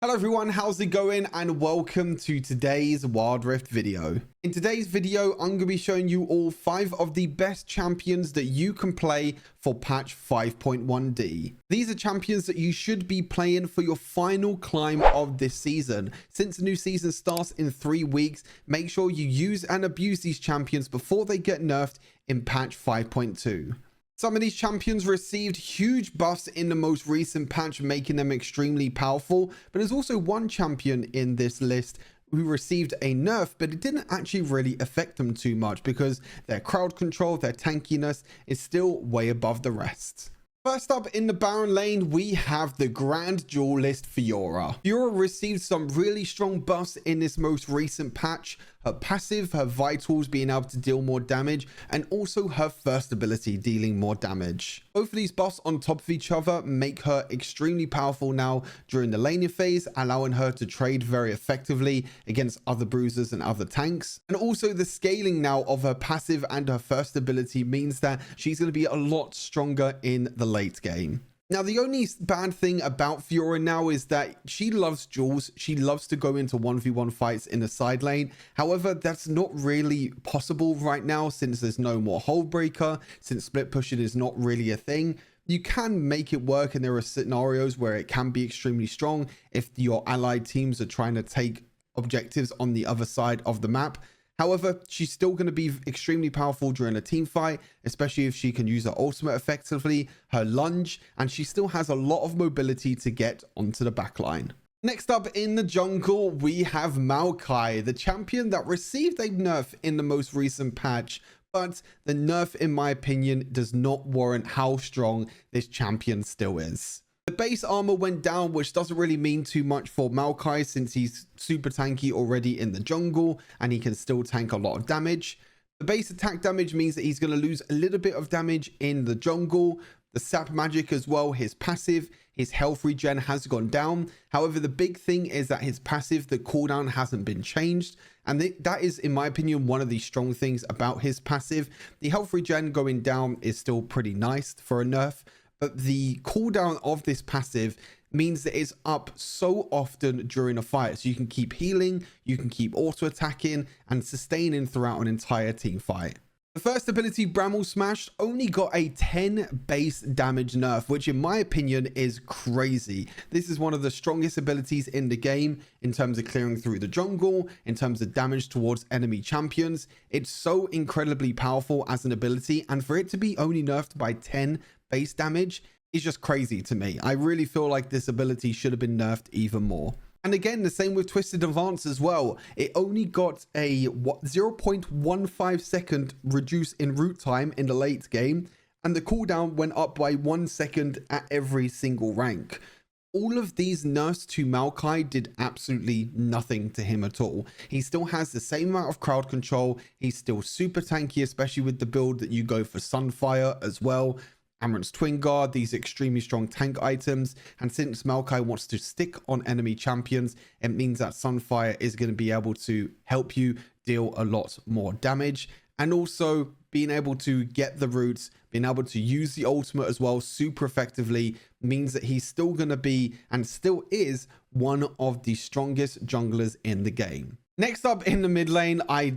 Hello everyone, how's it going? And welcome to today's Wild Rift video. In today's video, I'm going to be showing you all 5 of the best champions that you can play for patch 5.1D. These are champions that you should be playing for your final climb of this season. Since the new season starts in 3 weeks, make sure you use and abuse these champions before they get nerfed in patch 5.2. Some of these champions received huge buffs in the most recent patch, making them extremely powerful, but there's also one champion in this list who received a nerf, but it didn't actually really affect them too much because their crowd control, their tankiness is still way above the rest. First up in the Baron lane, we have the Grand Duelist Fiora. Fiora received some really strong buffs in this most recent patch. Her passive, her vitals being able to deal more damage, and also her first ability dealing more damage. Both of these buffs on top of each other make her extremely powerful now during the laning phase, allowing her to trade very effectively against other bruisers and other tanks. And also the scaling now of her passive and her first ability means that she's going to be a lot stronger in the late game. Now, the only bad thing about Fiora now is that she loves duels. She loves to go into 1v1 fights in the side lane. However, that's not really possible right now since there's no more hold breaker, since split pushing is not really a thing. You can make it work, and there are scenarios where it can be extremely strong if your allied teams are trying to take objectives on the other side of the map. However, she's still going to be extremely powerful during a team fight, especially if she can use her ultimate effectively, her lunge, and she still has a lot of mobility to get onto the backline. Next up in the jungle, we have Maokai, the champion that received a nerf in the most recent patch, but the nerf, in my opinion, does not warrant how strong this champion still is. The base armor went down, which doesn't really mean too much for Maokai since he's super tanky already in the jungle and he can still tank a lot of damage. The base attack damage means that he's going to lose a little bit of damage in the jungle. The sap magic as well, his passive, his health regen has gone down. However, the big thing is that his passive, the cooldown hasn't been changed. And that is, in my opinion, one of the strong things about his passive. The health regen going down is still pretty nice for a nerf. But the cooldown of this passive means that it's up so often during a fight. So you can keep healing, you can keep auto attacking and sustaining throughout an entire team fight. The first ability, Bramble Smash, only got a 10 base damage nerf, which in my opinion is crazy. This is one of the strongest abilities in the game in terms of clearing through the jungle, in terms of damage towards enemy champions. It's so incredibly powerful as an ability, and for it to be only nerfed by 10 base damage is just crazy to me. I really feel like this ability should have been nerfed even more. And again, the same with Twisted Advance as well. It only got a 0.15 second reduce in root time in the late game, and the cooldown went up by 1 second at every single rank. All of these nerfs to Maokai did absolutely nothing to him at all. He still has the same amount of crowd control. He's still super tanky, especially with the build that you go for Sunfire as well. Amaranth's Twin Guard, these extremely strong tank items. And since Maokai wants to stick on enemy champions, it means that Sunfire is going to be able to help you deal a lot more damage. And also being able to get the roots, being able to use the ultimate as well super effectively means that he's still going to be, and still is, one of the strongest junglers in the game. Next up in the mid lane, I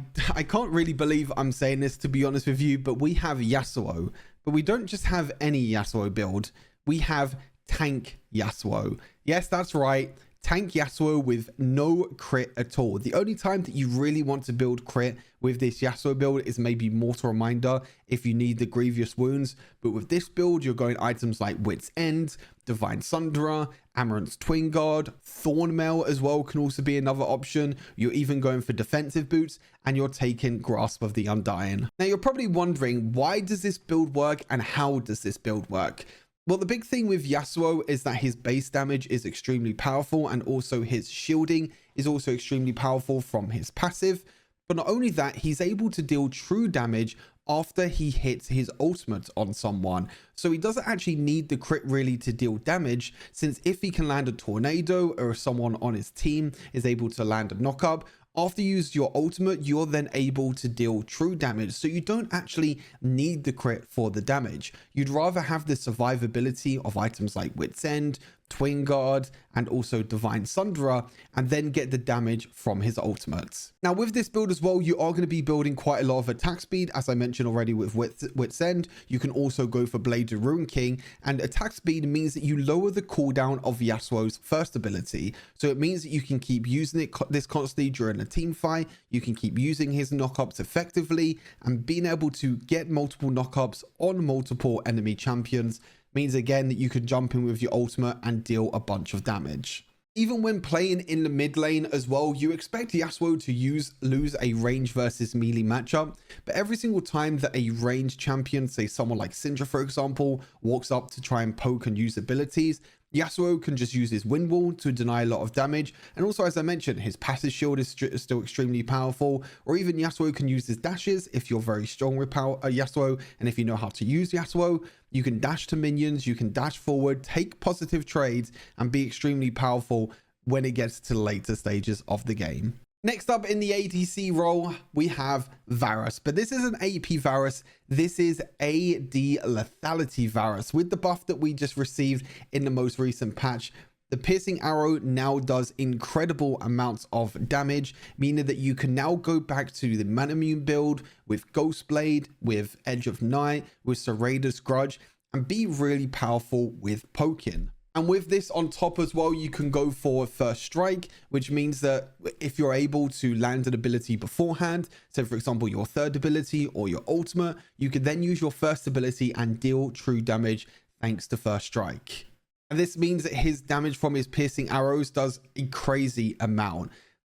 can't really believe I'm saying this, to be honest with you, but we have Yasuo. But we don't just have any Yasuo build. We have Tank Yasuo. Yes, that's right. Tank Yasuo with no crit at all. The only time that you really want to build crit with this Yasuo build is maybe Mortal Reminder if you need the grievous wounds. But with this build, you're going items like Wit's End, Divine Sunderer, Amaranth's Twin Guard, Thornmail as well can also be another option. You're even going for defensive boots, and you're taking Grasp of the Undying. Now, you're probably wondering, why does this build work and how does this build work? Well, the big thing with Yasuo is that his base damage is extremely powerful, and also his shielding is also extremely powerful from his passive. But not only that, he's able to deal true damage after he hits his ultimate on someone. So he doesn't actually need the crit really to deal damage, since if he can land a tornado or if someone on his team is able to land a knockup, after you use your ultimate, you're then able to deal true damage. So you don't actually need the crit for the damage. You'd rather have the survivability of items like Wit's End, Twin Guard, and also Divine Sunderer, and then get the damage from his ultimates. Now with this build as well, you are going to be building quite a lot of attack speed, as I mentioned already with Wit's End. You can also go for Blade of Ruin King, and attack speed means that you lower the cooldown of Yasuo's first ability. So it means that you can keep using this constantly during a team fight, you can keep using his knockups effectively, and being able to get multiple knockups on multiple enemy champions means again that you can jump in with your ultimate and deal a bunch of damage. Even when playing in the mid lane as well, you expect Yasuo to lose a range versus melee matchup, but every single time that a ranged champion, say someone like Syndra for example, walks up to try and poke and use abilities, Yasuo can just use his wind wall to deny a lot of damage. And also, as I mentioned, his passive shield is still extremely powerful, or even Yasuo can use his dashes if you're very strong with Yasuo, and if you know how to use Yasuo. You can dash to minions, you can dash forward, take positive trades, and be extremely powerful when it gets to the later stages of the game. Next up in the ADC role, we have Varus, but this isn't AP Varus, this is AD Lethality Varus. With the buff that we just received in the most recent patch, the Piercing Arrow now does incredible amounts of damage, meaning that you can now go back to the Manamune build with Ghostblade, with Edge of Night, with Serratus Grudge, and be really powerful with poking. And with this on top as well, you can go for First Strike, which means that if you're able to land an ability beforehand, so for example, your third ability or your ultimate, you can then use your first ability and deal true damage thanks to First Strike. And this means that his damage from his piercing arrows does a crazy amount.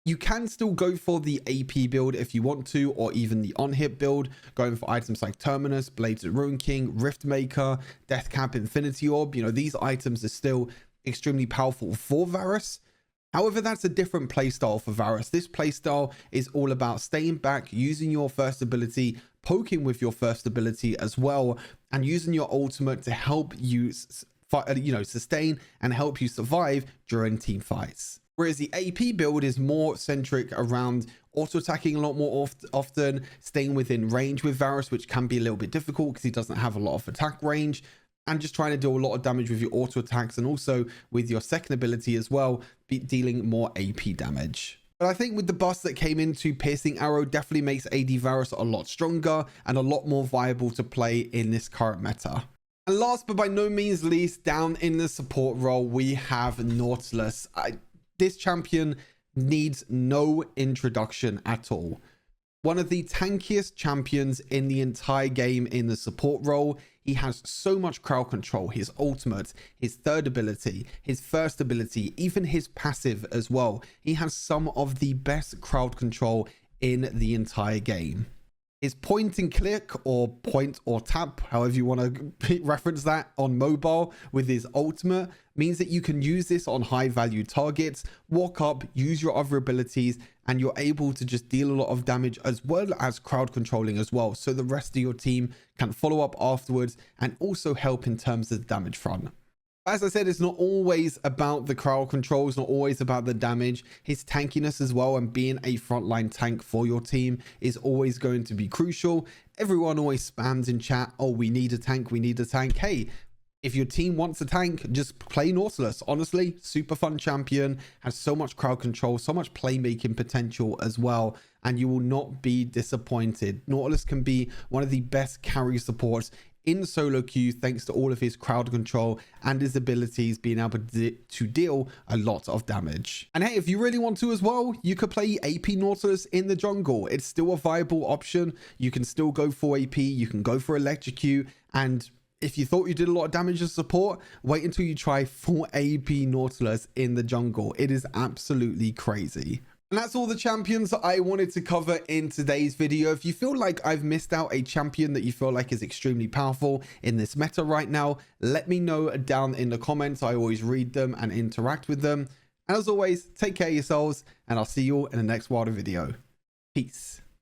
You can still go for the AP build if you want to, or even the on-hit build, going for items like Terminus, Blades of Ruin King, Riftmaker, Deathcap, Infinity Orb. You know, these items are still extremely powerful for Varus. However, that's a different playstyle for Varus. This playstyle is all about staying back, using your first ability, poking with your first ability as well, and using your ultimate to help you, sustain and help you survive during team fights. Whereas the AP build is more centric around auto-attacking a lot more often, staying within range with Varus, which can be a little bit difficult because he doesn't have a lot of attack range, and just trying to do a lot of damage with your auto-attacks and also with your second ability as well, dealing more AP damage. But I think with the buffs that came into Piercing Arrow definitely makes AD Varus a lot stronger and a lot more viable to play in this current meta. And last but by no means least, down in the support role, we have Nautilus. This champion needs no introduction at all. One of the tankiest champions in the entire game in the support role. He has so much crowd control, his ultimate, his third ability, his first ability, even his passive as well. He has some of the best crowd control in the entire game. His point and click, or point or tap, however you want to reference that, on mobile with his ultimate means that you can use this on high value targets, walk up, use your other abilities, and you're able to just deal a lot of damage as well as crowd controlling as well, so the rest of your team can follow up afterwards and also help in terms of the damage front. As I said, it's not always about the crowd control, it's not always about the damage. His tankiness as well, and being a frontline tank for your team is always going to be crucial. Everyone always spams in chat, oh, we need a tank, we need a tank. Hey, if your team wants a tank, just play Nautilus. Honestly, super fun champion, has so much crowd control, so much playmaking potential as well, and you will not be disappointed. Nautilus can be one of the best carry supports in solo queue thanks to all of his crowd control and his abilities being able to deal a lot of damage. And hey, if you really want to as well, you could play AP Nautilus in the jungle. It's still a viable option. You can still go for AP, you can go for Electrocute, and if you thought you did a lot of damage as support, wait until you try full AP Nautilus in the jungle. It is absolutely crazy. And that's all the champions that I wanted to cover in today's video. If you feel like I've missed out a champion that you feel like is extremely powerful in this meta right now, let me know down in the comments. I always read them and interact with them. And as always, take care of yourselves, and I'll see you all in the next Wilder video. Peace.